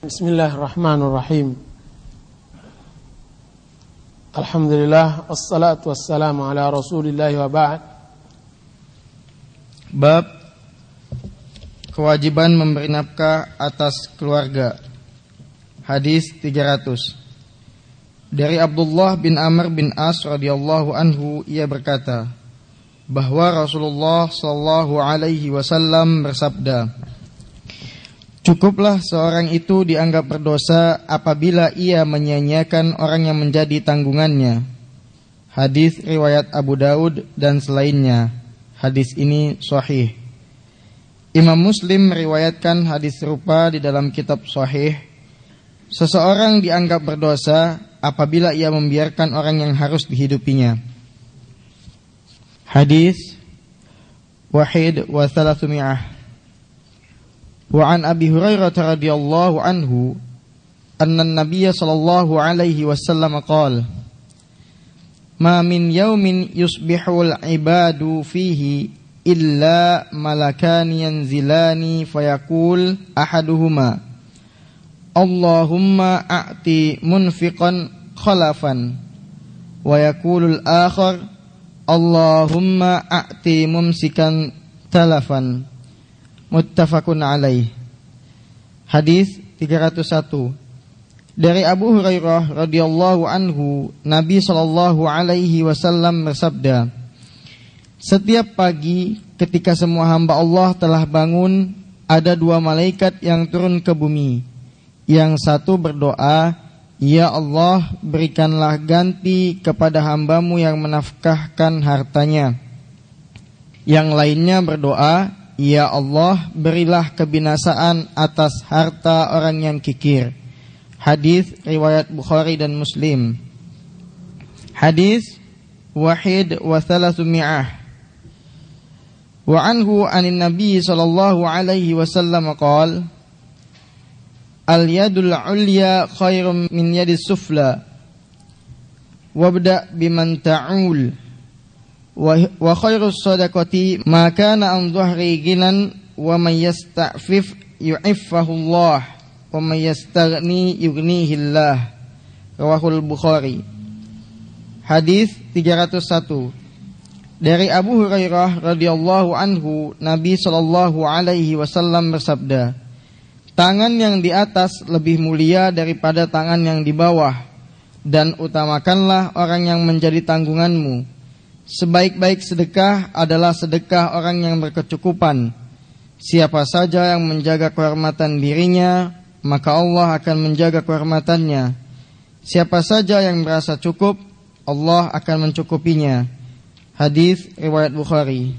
Bismillahirrahmanirrahim. Alhamdulillah, wassalatu wassalamu ala Rasulillah wa ba'd. Bab kewajiban memberi nafkah atas keluarga. Hadis 300. Dari Abdullah bin Amr bin As radhiyallahu anhu, ia berkata bahwa Rasulullah sallallahu alaihi wasallam bersabda, "Cukuplah seorang itu dianggap berdosa apabila ia menyia-nyiakan orang yang menjadi tanggungannya." Hadis riwayat Abu Daud dan selainnya. Hadis ini sahih. Imam Muslim meriwayatkan hadis serupa di dalam kitab Sahih. Seseorang dianggap berdosa apabila ia membiarkan orang yang harus dihidupinya. Hadis Wahid wa Thalathumiyah. Wa an Abi Hurairah radhiyallahu anhu anna an-nabiy sallallahu alaihi wasallam qala: "Ma min yawmin yusbihul ibadu fihi illa malakani yanzilani fayaqul ahaduhuma Allahumma a'ti munfiqan khalafan wa yaqulul akhar Allahumma a'ti mumsikan talafan." Muttafaqun alaih. Hadis 301. Dari Abu Hurairah radhiyallahu anhu, Nabi sallallahu alaihi wasallam bersabda, "Setiap pagi ketika semua hamba Allah telah bangun, ada dua malaikat yang turun ke bumi. Yang satu berdoa, 'Ya Allah, berikanlah ganti kepada hambamu yang menafkahkan hartanya.' Yang lainnya berdoa, 'Ya Allah, berilah kebinasaan atas harta orang yang kikir.' Hadis riwayat Bukhari dan Muslim. Hadis Wahid wa Thalathumiyah. Wa anhu anin Nabi sallallahu alaihi wasallam qala: "Al-yadul ulya khairum min yadis sufla. Wabda biman ta'ul. Wa khairus sadaqati ma kana an dhahri ginan wa man yasta'fif yu'iffahu Allah wa man yastaghni yughnihi Allah." Rawahul Bukhari. Hadis 301. Dari Abu Hurairah radhiyallahu anhu, Nabi sallallahu alaihi wasallam bersabda, "Tangan yang di atas lebih mulia daripada tangan yang di bawah, dan utamakanlah orang yang menjadi tanggunganmu. Sebaik-baik sedekah adalah sedekah orang yang berkecukupan. Siapa saja yang menjaga kehormatan dirinya, maka Allah akan menjaga kehormatannya. Siapa saja yang merasa cukup, Allah akan mencukupinya." Hadis riwayat Bukhari.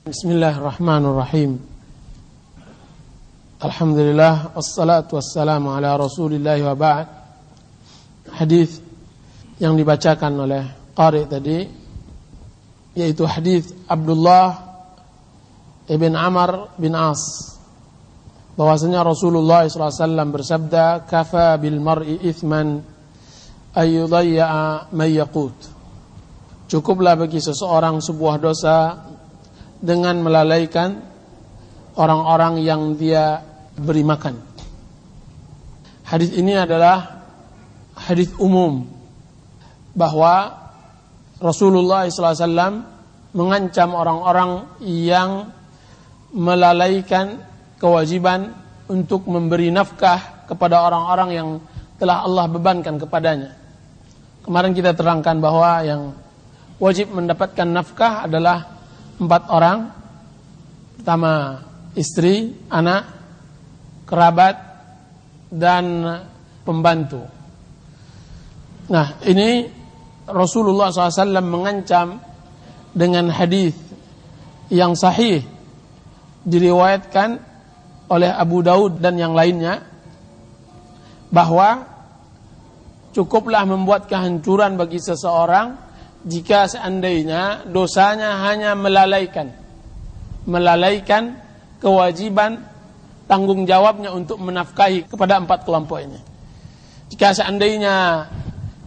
Bismillahirrahmanirrahim. Alhamdulillah, wassalatu wassalamu ala Rasulillah wa ba'd. Hadis yang dibacakan oleh qari tadi, yaitu hadis Abdullah ibn Amr bin As, bahwasanya Rasulullah SAW bersabda, "Kafa bil mar'i ithman ayyudayya'a man yaqut." Cukuplah bagi seseorang sebuah dosa dengan melalaikan orang-orang yang dia beri makan. Hadis ini adalah hadis umum, bahwa Rasulullah SAW mengancam orang-orang yang melalaikan kewajiban untuk memberi nafkah kepada orang-orang yang telah Allah bebankan kepadanya. Kemarin kita terangkan bahwa yang wajib mendapatkan nafkah adalah 4 orang. Pertama, istri, anak, kerabat, dan pembantu. Nah, ini Rasulullah SAW mengancam dengan hadis yang sahih, diriwayatkan oleh Abu Daud dan yang lainnya, bahwa cukuplah membuat kehancuran bagi seseorang jika seandainya dosanya hanya melalaikan kewajiban tanggung jawabnya untuk menafkahi kepada 4 kelompok ini. Jika seandainya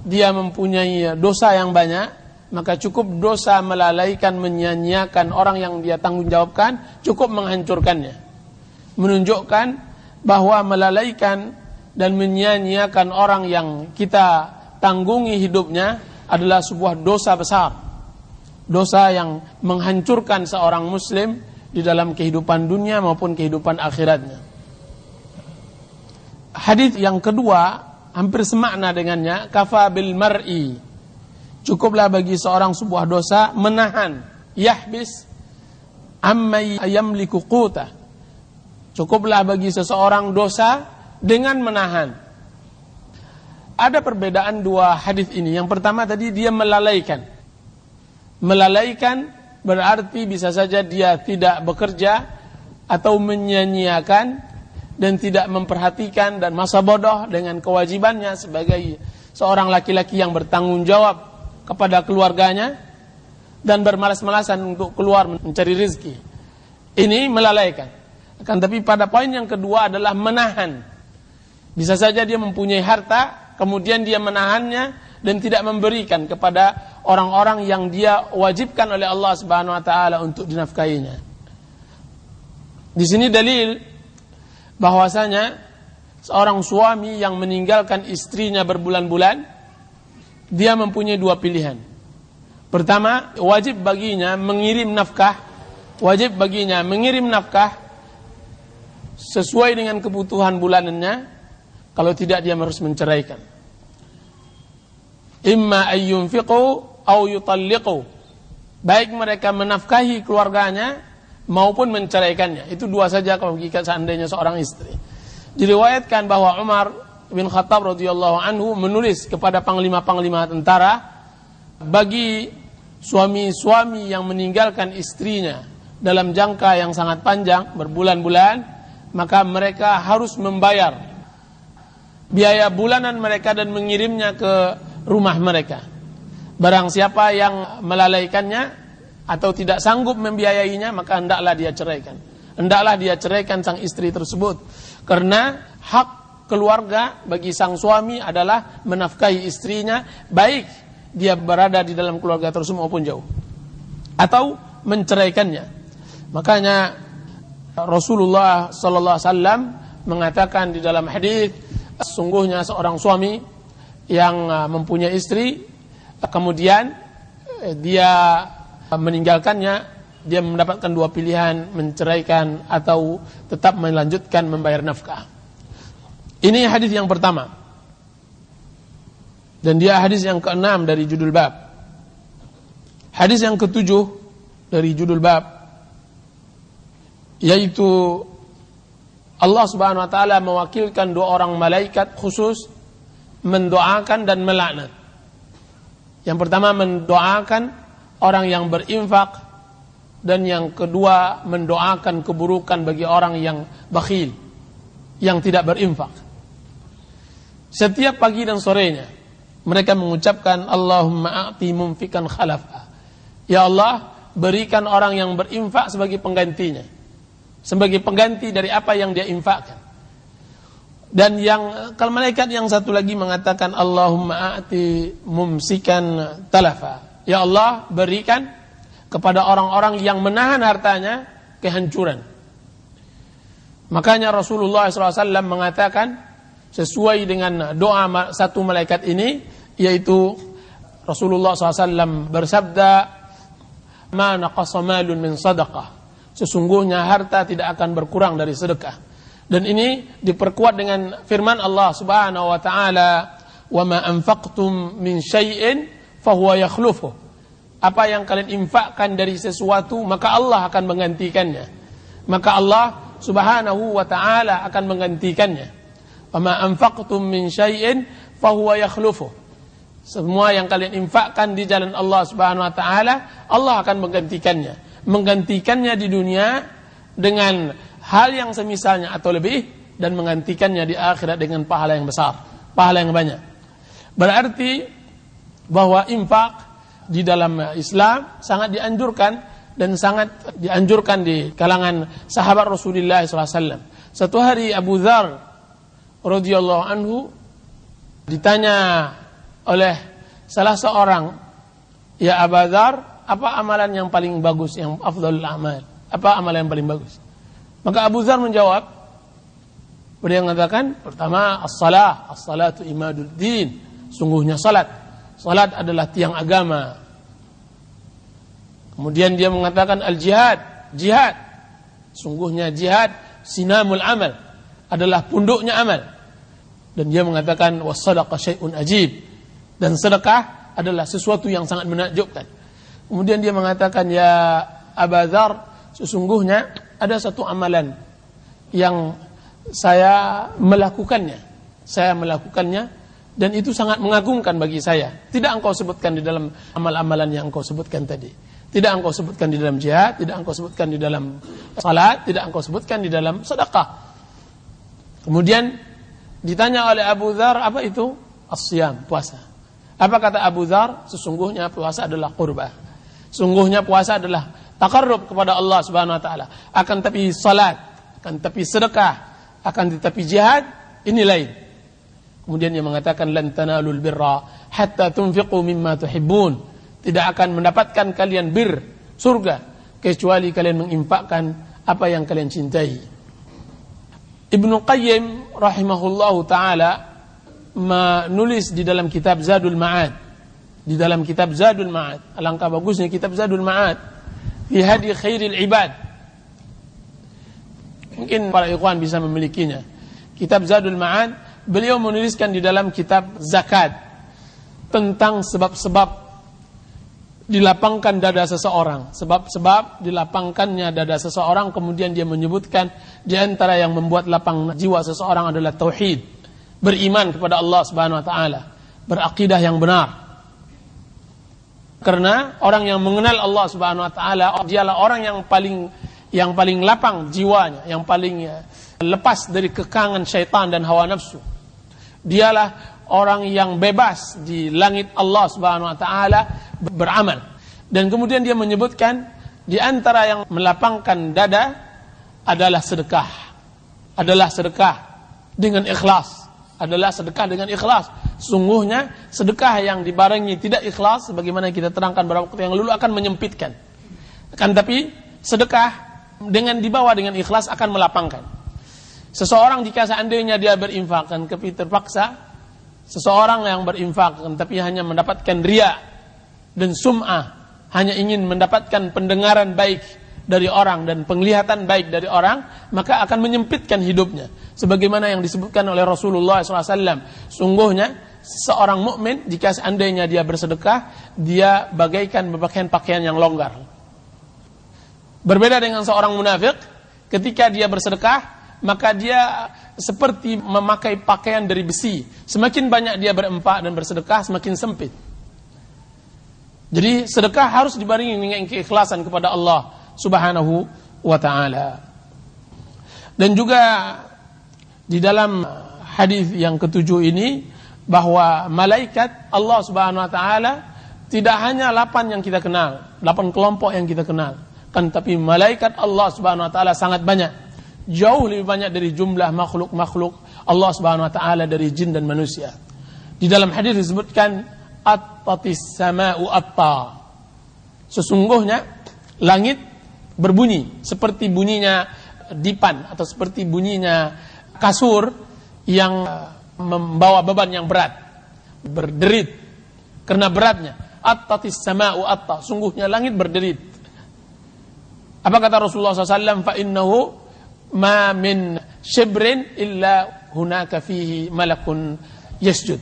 dia mempunyai dosa yang banyak, maka cukup dosa melalaikan, menyia-nyiakan orang yang dia tanggung jawabkan, cukup menghancurkannya. menunjukkan bahwa melalaikan dan menyia-nyiakan orang yang kita tanggungi hidupnya adalah sebuah dosa besar. Dosa yang menghancurkan seorang muslim di dalam kehidupan dunia maupun kehidupan akhiratnya. Hadis yang kedua hampir semakna dengannya, kafa bil mar'i. Cukuplah bagi seorang sebuah dosa menahan, yahbis amma yamliku quta. Cukuplah bagi seseorang dosa dengan menahan. Ada perbedaan dua hadis ini. Yang pertama tadi dia melalaikan. Melalaikan berarti bisa saja dia tidak bekerja atau menyia-nyiakan dan tidak memperhatikan dan masa bodoh dengan kewajibannya sebagai seorang laki-laki yang bertanggung jawab kepada keluarganya dan bermalas-malasan untuk keluar mencari rezeki. Ini melalaikan. Akan tapi pada poin yang kedua adalah menahan. Bisa saja dia mempunyai harta, kemudian dia menahannya dan tidak memberikan kepada orang-orang yang dia wajibkan oleh Allah Subhanahu wa taala untuk dinafkahinya. Di sini dalil bahwasanya seorang suami yang meninggalkan istrinya berbulan-bulan, dia mempunyai dua pilihan. Pertama, wajib baginya mengirim nafkah, wajib baginya mengirim nafkah sesuai dengan kebutuhan bulanannya. Kalau tidak, dia harus menceraikan. Imma ayyunfiqu au yutalliqu. Baik mereka menafkahi keluarganya maupun menceraikannya. Itu dua saja kalau jika seandainya seorang istri. Diriwayatkan bahwa Umar bin Khattab radhiyallahu anhu menulis kepada panglima-panglima tentara, bagi suami-suami yang meninggalkan istrinya dalam jangka yang sangat panjang, berbulan-bulan, maka mereka harus membayar biaya bulanan mereka dan mengirimnya ke rumah mereka. Barang siapa yang melalaikannya atau tidak sanggup membiayainya, maka hendaklah dia ceraikan. Hendaklah dia ceraikan sang istri tersebut. Karena hak keluarga bagi sang suami adalah menafkahi istrinya, baik dia berada di dalam keluarga tersebut maupun jauh, atau menceraikannya. Makanya Rasulullah sallallahu alaihi wasallam mengatakan di dalam hadis, sesungguhnya seorang suami yang mempunyai istri, kemudian dia meninggalkannya, dia mendapatkan dua pilihan, menceraikan atau tetap melanjutkan membayar nafkah. Ini hadis yang pertama, dan dia hadis yang ke-6 dari judul bab. Hadis yang ke-7 dari judul bab, yaitu Allah Subhanahu wa taala mewakilkan dua orang malaikat khusus mendoakan dan melaknat. Yang pertama mendoakan orang yang berinfak, dan yang kedua mendoakan keburukan bagi orang yang bakhil, yang tidak berinfak. Setiap pagi dan sorenya mereka mengucapkan Allahumma a'ti mumfikan khalafa. Ya Allah, berikan orang yang berinfak sebagai penggantinya, sebagai pengganti dari apa yang dia infakkan. Dan yang kalau malaikat yang satu lagi mengatakan Allahumma a'ti mumsikan talafa. Ya Allah, berikan kepada orang-orang yang menahan hartanya kehancuran. Makanya Rasulullah SAW mengatakan sesuai dengan doa satu malaikat ini, yaitu Rasulullah SAW bersabda, ma naqasa malun min sadaqah. Sesungguhnya harta tidak akan berkurang dari sedekah. Dan ini diperkuat dengan firman Allah Subhanahu wa taala, wa ma anfaqtum min syai'in fahuwa yakhlufuh. Apa yang kalian infakkan dari sesuatu, maka Allah akan menggantikannya. Maka Allah Subhanahu wa taala akan menggantikannya. Wa ma anfaqtum min syai'in fahuwa yakhlufuh. Semua yang kalian infakkan di jalan Allah Subhanahu wa taala, Allah akan menggantikannya. Menggantikannya di dunia dengan hal yang semisalnya atau lebih, dan menggantikannya di akhirat dengan pahala yang besar, pahala yang banyak. Berarti bahwa infak di dalam Islam sangat dianjurkan, dan sangat dianjurkan di kalangan sahabat Rasulullah SAW. Satu hari Abu Dzar radhiyallahu anhu ditanya oleh salah seorang, ya Abu Dzar, apa amalan yang paling bagus, yang afdhalul amal? Apa amalan yang paling bagus? Maka Abu Dzar menjawab, Beliau mengatakan pertama as-salatu imaduddin, sungguhnya salat adalah tiang agama. Kemudian dia mengatakan al-jihad, sungguhnya jihad sinamul amal, adalah punduknya amal. Dan dia mengatakan was-sadaqah syai'un ajib, dan sedekah adalah sesuatu yang sangat menakjubkan. Kemudian dia mengatakan, ya Aba Dzar, sesungguhnya ada satu amalan yang saya melakukannya dan itu sangat mengagumkan bagi saya. Tidak engkau sebutkan di dalam amal-amalan yang engkau sebutkan tadi. Tidak engkau sebutkan di dalam jihad, tidak engkau sebutkan di dalam salat, tidak engkau sebutkan di dalam sedekah. Kemudian ditanya oleh Abu Dzar, apa itu? As-siyam, puasa. Apa kata Abu Dzar? Sesungguhnya puasa adalah qurbah. Sungguhnya puasa adalah taqarrub kepada Allah Subhanahu wa taala. Akan tapi salat, akan tapi sedekah, akan tetapi jihad ini lain. Kemudian dia mengatakan lan tanalul birra hatta tunfiqu mimma tuhibbun. Tidak akan mendapatkan kalian surga kecuali kalian menginfakkan apa yang kalian cintai. Ibnu Qayyim rahimahullahu taala menulis di dalam kitab Zadul Ma'ad. Alangkah bagusnya kitab Zadul Ma'ad fi hadi khairil ibad. Mungkin para ikhwan bisa memilikinya. Kitab Zadul Ma'ad, beliau menuliskan di dalam kitab zakat tentang sebab-sebab dilapangkan dada seseorang. Sebab-sebab dilapangkannya dada seseorang. Kemudian dia menyebutkan di antara yang membuat lapang jiwa seseorang adalah tauhid, beriman kepada Allah Subhanahu wa taala, berakidah yang benar. Karena orang yang mengenal Allah Subhanahu wa taala dialah orang yang paling lapang jiwanya, yang paling lepas dari kekangan syaitan dan hawa nafsu. Dialah orang yang bebas di langit Allah Subhanahu wa taala beramal. Dan kemudian dia menyebutkan di antara yang melapangkan dada adalah sedekah. Dengan ikhlas. Sungguhnya sedekah yang dibarengi tidak ikhlas, sebagaimana kita terangkan beberapa waktu yang lalu, akan menyempitkan. Tapi sedekah dengan dibawa dengan ikhlas akan melapangkan. Seseorang jika seandainya dia berinfak dan terpaksa, seseorang yang berinfak tapi hanya mendapatkan riya dan sum'ah, hanya ingin mendapatkan pendengaran baik dari orang dan penglihatan baik dari orang, maka akan menyempitkan hidupnya. Sebagaimana yang disebutkan oleh Rasulullah SAW, sungguhnya seorang mukmin jika seandainya dia bersedekah, dia bagaikan berpakaian pakaian yang longgar. Berbeda dengan seorang munafik, ketika dia bersedekah, maka dia seperti memakai pakaian dari besi. Semakin banyak dia berinfak dan bersedekah, semakin sempit. Jadi sedekah harus dibarengi dengan keikhlasan kepada Allah Subhanahu wa ta'ala. Dan juga di dalam hadis yang ketujuh ini, bahwa malaikat Allah Subhanahu wa ta'ala tidak hanya 8 yang kita kenal, 8 kelompok yang kita kenal, kan, tapi malaikat Allah Subhanahu wa ta'ala sangat banyak, jauh lebih banyak dari jumlah makhluk-makhluk Allah Subhanahu wa ta'ala dari jin dan manusia. Di dalam hadis disebutkan attatis sama'u atta, sesungguhnya langit berbunyi seperti bunyinya dipan atau seperti bunyinya kasur yang membawa beban yang berat, berderit karena beratnya. Attatis sama'u atta, sungguhnya langit berderit. Apa kata Rasulullah SAW? Fa innahu ma min shibrin illa hunaka fihi malakun yasjud.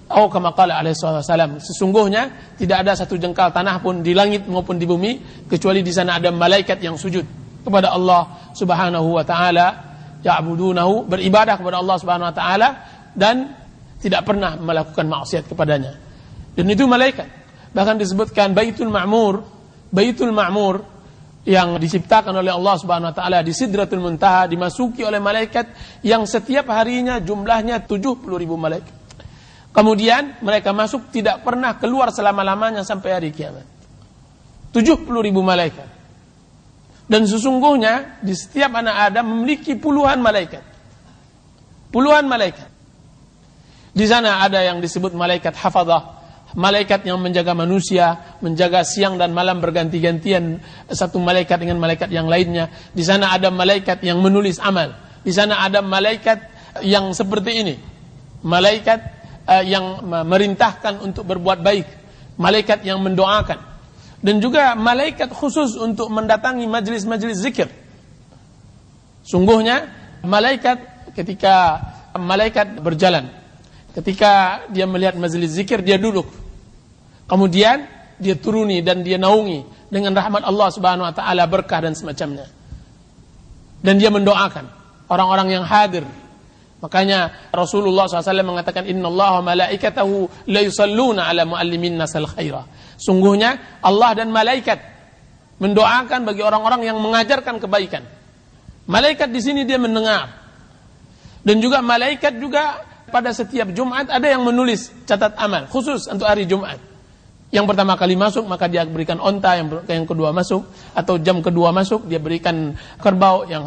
Atau kama qala alaihi wasallam, sesungguhnya tidak ada satu jengkal tanah pun di langit maupun di bumi kecuali di sana ada malaikat yang sujud kepada Allah Subhanahu wa taala, ya'budunahu, beribadah kepada Allah Subhanahu wa taala dan tidak pernah melakukan maksiat kepadanya. Dan itu malaikat. Bahkan disebutkan Baitul Ma'mur yang diciptakan oleh Allah Subhanahu wa taala di Sidratul Muntaha dimasuki oleh malaikat yang setiap harinya jumlahnya 70.000 malaikat. Kemudian mereka masuk tidak pernah keluar selama-lamanya sampai hari kiamat. 70.000 malaikat. Dan sesungguhnya di setiap anak Adam memiliki puluhan malaikat. Di sana ada yang disebut malaikat hafadzah, malaikat yang menjaga manusia, menjaga siang dan malam berganti-gantian satu malaikat dengan malaikat yang lainnya. Di sana ada malaikat yang menulis amal. Di sana ada malaikat yang seperti ini. Malaikat yang merintahkan untuk berbuat baik, malaikat yang mendoakan, dan juga malaikat khusus untuk mendatangi majlis-majlis zikir. Sungguhnya malaikat ketika malaikat berjalan, ketika dia melihat majlis zikir, dia duduk, kemudian dia turuni dan dia naungi dengan rahmat Allah Subhanahu wa taala, berkah dan semacamnya. Dan dia mendoakan orang-orang yang hadir. Makanya Rasulullah SAW mengatakan, innallaha malaikatahu la yusalluna ala muallimin nasal khaira. Sungguhnya Allah dan malaikat mendoakan bagi orang-orang yang mengajarkan kebaikan. Malaikat di sini dia mendengar. Dan juga malaikat juga pada setiap Jumat ada yang menulis catat amal khusus untuk hari Jumat. Yang pertama kali masuk maka dia berikan onta, yang kedua masuk atau jam kedua masuk dia berikan kerbau, yang